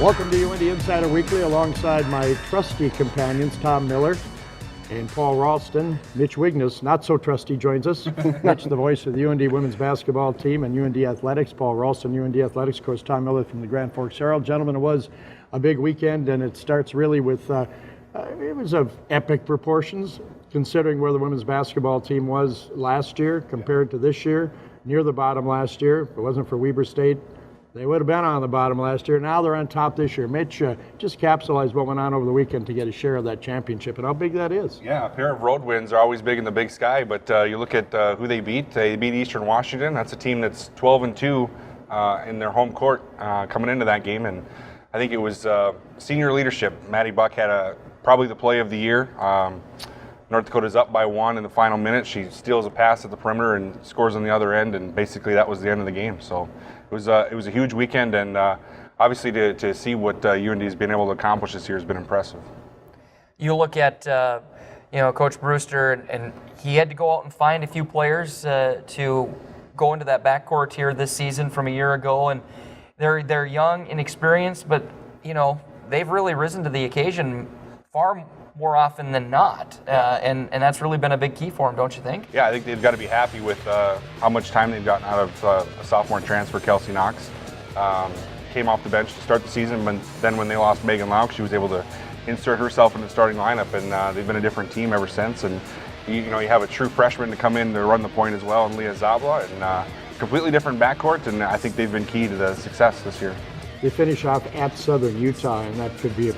Welcome to UND Insider Weekly alongside my trusty companions, Tom Miller and Paul Ralston. Mitch Wigness, not so trusty, joins us. Mitch, the voice of the UND women's basketball team and UND Athletics. Paul Ralston, UND Athletics. Of course, Tom Miller from the Grand Forks Herald. Gentlemen, it was a big weekend, and it starts really with, it was of epic proportions, considering where the women's basketball team was last year compared to this year. Near the bottom last year. If it wasn't for Weber State, they would have been on the bottom last year. Now they're on top this year. Mitch, just capsulize what went on over the weekend to get a share of that championship and how big that is. Yeah, a pair of road wins are always big in the Big Sky, but you look at who they beat. They beat Eastern Washington. That's a team that's 12-2 in their home court coming into that game, and I think it was senior leadership. Maddie Buck had probably the play of the year. North Dakota's up by 1 in the final minute. She steals a pass at the perimeter and scores on the other end, and basically that was the end of the game. So it was a huge weekend, and obviously to see what UND has been able to accomplish this year has been impressive. You look at Coach Brewster, and he had to go out and find a few players to go into that backcourt here this season from a year ago, and they're young, inexperienced, but they've really risen to the occasion far more often than not, and that's really been a big key for them, don't you think? Yeah, I think they've got to be happy with how much time they've gotten out of a sophomore transfer, Kelsey Knox. Came off the bench to start the season, but then when they lost Megan Lauk, she was able to insert herself in the starting lineup, and they've been a different team ever since. And you have a true freshman to come in to run the point as well, and Leah Zabla, and completely different backcourt, and I think they've been key to the success this year. They finish off at Southern Utah, and that could be a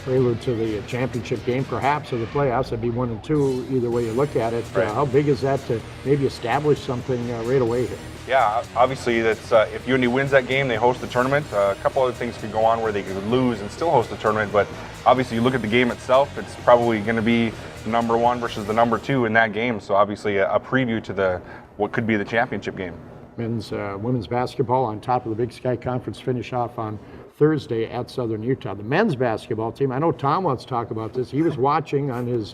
prelude to the championship game, perhaps, or the playoffs. It'd be 1 and 2, either way you look at it. Right. How big is that to maybe establish something right away here? Yeah, obviously that's if UND wins that game, they host the tournament. A couple other things could go on where they could lose and still host the tournament, but obviously you look at the game itself, it's probably going to be the number 1 versus the number 2 in that game. So obviously a preview to what could be the championship game. Men's women's basketball on top of the Big Sky Conference finish off on Thursday at Southern Utah. The men's basketball team, I know Tom wants to talk about this. He was watching on his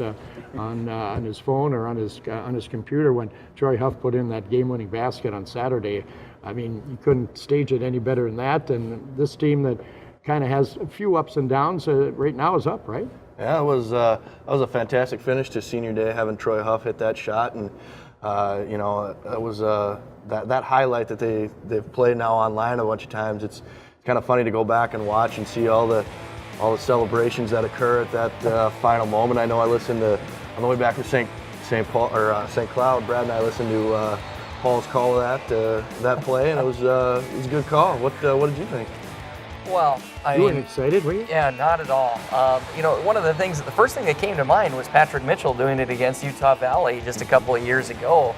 phone or on his computer when Troy Huff put in that game-winning basket on Saturday. I mean, you couldn't stage it any better than that. And this team that kind of has a few ups and downs right now is up, right? Yeah, it was a fantastic finish to senior day, having Troy Huff hit that shot, and it was that highlight that they've played now online a bunch of times. It's kind of funny to go back and watch and see all the celebrations that occur at that final moment. I know I listened to on the way back from St. Cloud. Brad and I listened to Paul's call of that play, and it was a good call. What did you think? Well, you weren't excited, were you? Yeah, not at all. One of the first thing that came to mind was Patrick Mitchell doing it against Utah Valley just a couple of years ago.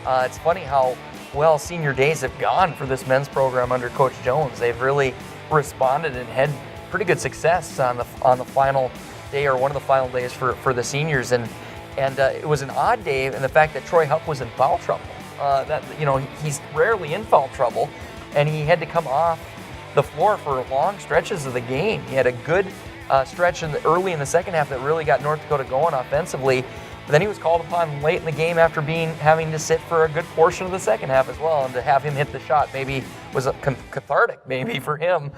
It's funny how well senior days have gone for this men's program under Coach Jones. They've really responded and had pretty good success on the final day, or one of the final days for the seniors, and it was an odd day in the fact that Troy Huff was in foul trouble. He's rarely in foul trouble, and he had to come off the floor for long stretches of the game. He had a good stretch early in the second half that really got North Dakota going offensively. But then he was called upon late in the game after having to sit for a good portion of the second half as well, and to have him hit the shot maybe was cathartic maybe for him,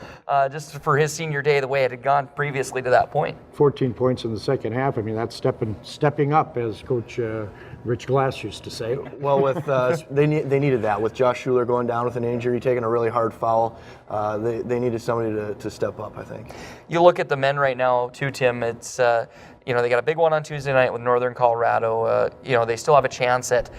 just for his senior day the way it had gone previously to that point. 14 points in the second half. I mean, that's stepping up, as Coach Rich Glass used to say. Well, with they needed that. With Josh Schuler going down with an injury, taking a really hard foul, they needed somebody to step up, I think. You look at the men right now too, Tim. It's they got a big one on Tuesday night with Northern Colorado. They still have a chance at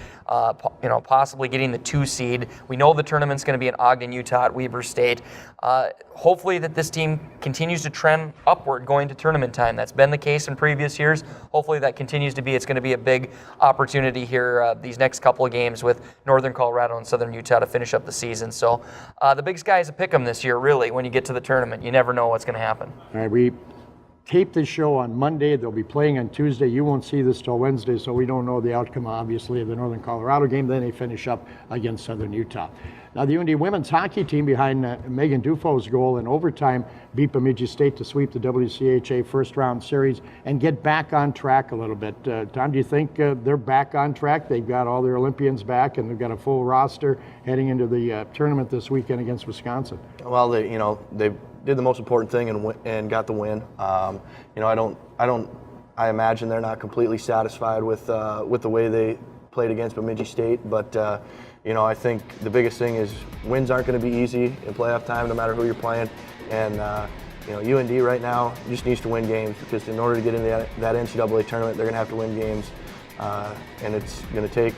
possibly getting the 2 seed. We know the tournament's going to be in Ogden, Utah at Weber State. Hopefully that this team continues to trend upward going to tournament time. That's been the case in previous years. Hopefully that continues to be. It's going to be a big opportunity here these next couple of games with Northern Colorado and Southern Utah to finish up the season. So the Big Sky is a pick 'em this year, really, when you get to the tournament. You never know what's going to happen. All right, we tape this show on Monday. They'll be playing on Tuesday. You won't see this till Wednesday, so we don't know the outcome, obviously, of the Northern Colorado game. Then they finish up against Southern Utah. Now, the UND women's hockey team, behind Megan Dufault's goal in overtime, beat Bemidji State to sweep the WCHA first-round series and get back on track a little bit. Tom, do you think they're back on track? They've got all their Olympians back, and they've got a full roster heading into the tournament this weekend against Wisconsin. Well, they've did the most important thing and got the win. I imagine they're not completely satisfied with the way they played against Bemidji State, but I think the biggest thing is wins aren't going to be easy in playoff time, no matter who you're playing. And UND right now just needs to win games, because in order to get into that NCAA tournament, they're going to have to win games, and it's going to take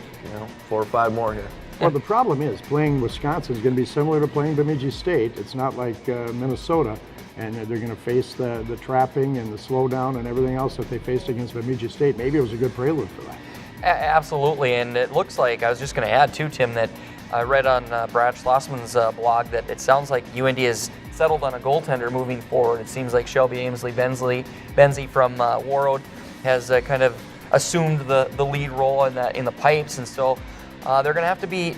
4 or 5 more here. Well, the problem is playing Wisconsin is going to be similar to playing Bemidji State. It's not like Minnesota, and they're going to face the trapping and the slowdown and everything else that they faced against Bemidji State. Maybe it was a good prelude for that. Absolutely, and it looks like, I was just going to add too, Tim, that I read on Brad Schlossman's blog that it sounds like UND has settled on a goaltender moving forward. It seems like Shelby Benzie from Warroad has kind of assumed the lead role in the pipes, and so they're going to have to be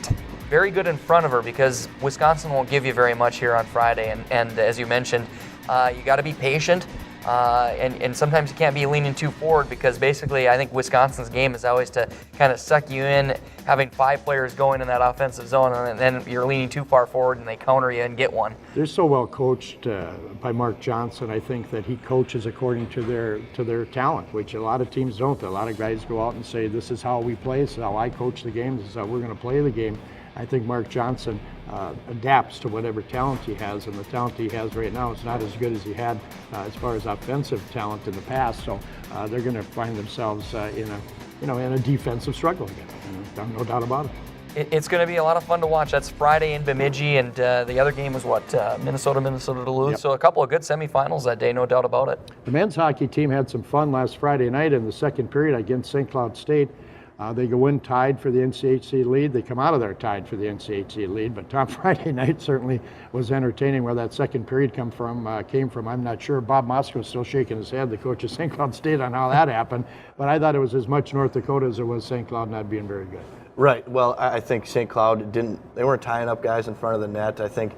very good in front of her, because Wisconsin won't give you very much here on Friday, and as you mentioned, you got to be patient. And sometimes you can't be leaning too forward, because basically I think Wisconsin's game is always to kind of suck you in, having 5 players going in that offensive zone, and then you're leaning too far forward and they counter you and get one. They're so well coached by Mark Johnson. I think that he coaches according to their talent, which a lot of teams don't. A lot of guys go out and say, this is how we play, this is how I coach the game, this is how we're going to play the game. I think Mark Johnson adapts to whatever talent he has, and the talent he has right now is not as good as he had as far as offensive talent in the past. So they're going to find themselves in a defensive struggle again. No doubt about it. It's going to be a lot of fun to watch. That's Friday in Bemidji, and the other game was Minnesota Duluth. Yep. So a couple of good semifinals that day, no doubt about it. The men's hockey team had some fun last Friday night in the second period against St. Cloud State. They go in tied for the NCHC lead. They come out of there tied for the NCHC lead. But Tom, Friday night certainly was entertaining. Where that second period came from, I'm not sure. Bob Moskow still shaking his head, the coach of St. Cloud State, on how that happened. But I thought it was as much North Dakota as it was St. Cloud not being very good. Right. Well, I think St. Cloud they weren't tying up guys in front of the net. I think,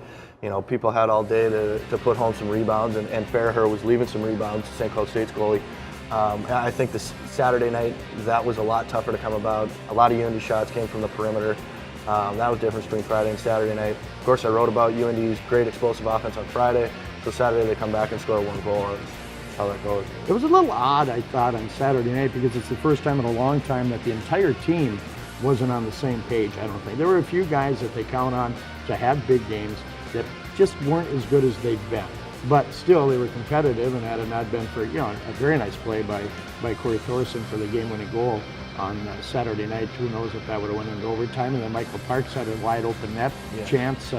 people had all day to put home some rebounds, and Fairher was leaving some rebounds, St. Cloud State's goalie. I think this Saturday night, that was a lot tougher to come about. A lot of UND shots came from the perimeter. That was the difference between Friday and Saturday night. Of course, I wrote about UND's great explosive offense on Friday. So Saturday they come back and score 1 goal. That's how that goes. It was a little odd, I thought, on Saturday night, because it's the first time in a long time that the entire team wasn't on the same page, I don't think. There were a few guys that they count on to have big games that just weren't as good as they've been. But still, they were competitive, and had it not been for a very nice play by Corey Thorson for the game-winning goal on Saturday night, who knows if that would have went into overtime. And then Michael Parks had a wide-open net chance,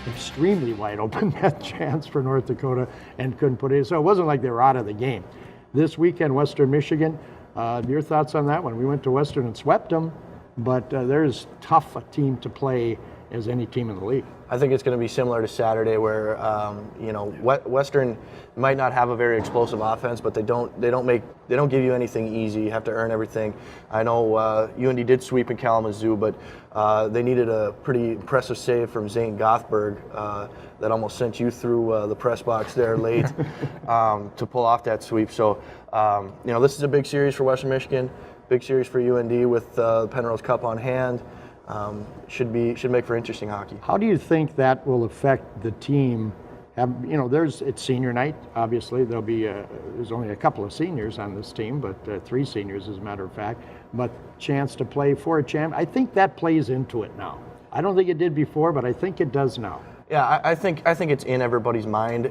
extremely wide-open net chance for North Dakota, and couldn't put it. So it wasn't like they were out of the game. This weekend, Western Michigan, your thoughts on that one? We went to Western and swept them, but they're as tough a team to play as any team in the league. I think it's going to be similar to Saturday, where Western might not have a very explosive offense, but they don't give you anything easy. You have to earn everything. I know UND did sweep in Kalamazoo, but they needed a pretty impressive save from Zane Gothberg that almost sent you through the press box there late to pull off that sweep. So this is a big series for Western Michigan, big series for UND with the Penrose Cup on hand. Should make for interesting hockey. How do you think that will affect the team? It's senior night. Obviously, there's only a couple of seniors on this team, but 3 seniors, as a matter of fact. But chance to play for a champ. I think that plays into it now. I don't think it did before, but I think it does now. Yeah, I think it's in everybody's mind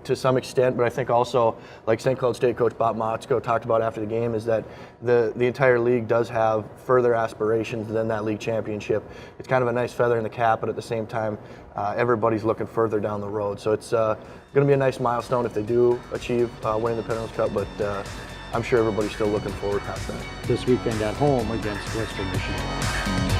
to some extent, but I think also, like St. Cloud State coach Bob Motzko talked about after the game, is that the entire league does have further aspirations than that league championship. It's kind of a nice feather in the cap, but at the same time, everybody's looking further down the road. So it's going to be a nice milestone if they do achieve winning the Penrose Cup, but I'm sure everybody's still looking forward past that. This weekend at home against Western Michigan.